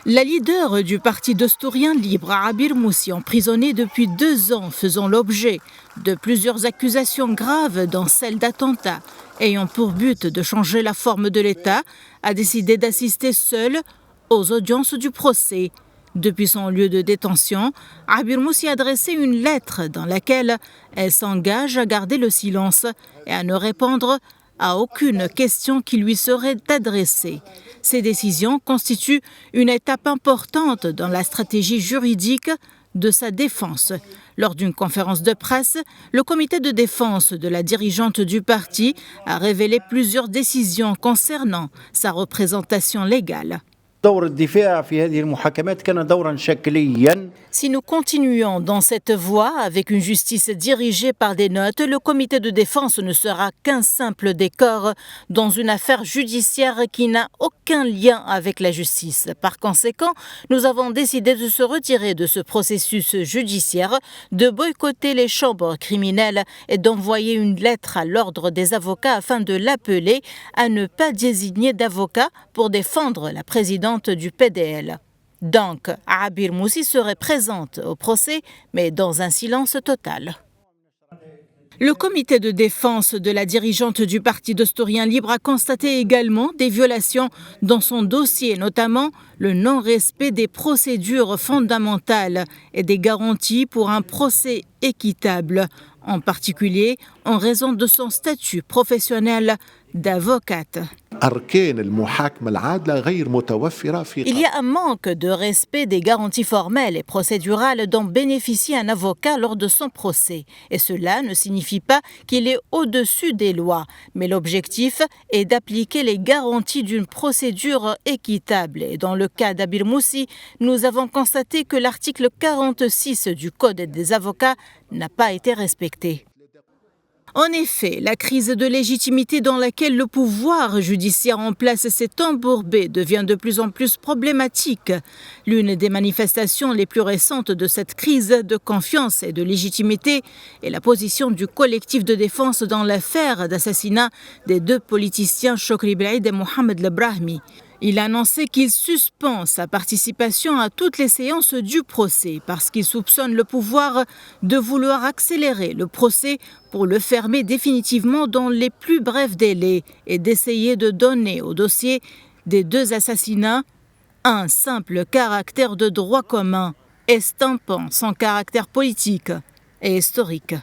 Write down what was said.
La leader du parti dostourien libre, Abir Moussi, emprisonnée depuis 2 ans, faisant l'objet de plusieurs accusations graves, dont celle d'attentat, ayant pour but de changer la forme de l'État, a décidé d'assister seule aux audiences du procès. Depuis son lieu de détention, Abir Moussi a adressé une lettre dans laquelle elle s'engage à garder le silence et à ne répondre à aucune question qui lui serait adressée. Ces décisions constituent une étape importante dans la stratégie juridique de sa défense. Lors d'une conférence de presse, le comité de défense de la dirigeante du parti a révélé plusieurs décisions concernant sa représentation légale. Si nous continuons dans cette voie avec une justice dirigée par des notes, le comité de défense ne sera qu'un simple décor dans une affaire judiciaire qui n'a aucun lien avec la justice. Par conséquent, nous avons décidé de se retirer de ce processus judiciaire, de boycotter les chambres criminelles et d'envoyer une lettre à l'ordre des avocats afin de l'appeler à ne pas désigner d'avocat pour défendre la présidente du PDL. Donc, Abir Moussi serait présente au procès, mais dans un silence total. Le comité de défense de la dirigeante du parti dostourien libre a constaté également des violations dans son dossier, notamment le non-respect des procédures fondamentales et des garanties pour un procès équitable, en particulier en raison de son statut professionnel d'avocate. Il y a un manque de respect des garanties formelles et procédurales dont bénéficie un avocat lors de son procès. Et cela ne signifie pas qu'il est au-dessus des lois, mais l'objectif est d'appliquer les garanties d'une procédure équitable. Et dans le cas d'Abir Moussi, nous avons constaté que l'article 46 du Code des avocats n'a pas été respecté. En effet, la crise de légitimité dans laquelle le pouvoir judiciaire en place s'est embourbé devient de plus en plus problématique. L'une des manifestations les plus récentes de cette crise de confiance et de légitimité est la position du collectif de défense dans l'affaire d'assassinat des 2 politiciens Chokri Belaïd et Mohamed Lebrahmi. Il a annoncé qu'il suspend sa participation à toutes les séances du procès parce qu'il soupçonne le pouvoir de vouloir accélérer le procès pour le fermer définitivement dans les plus brefs délais et d'essayer de donner au dossier des 2 assassinats un simple caractère de droit commun, estampant son caractère politique et historique.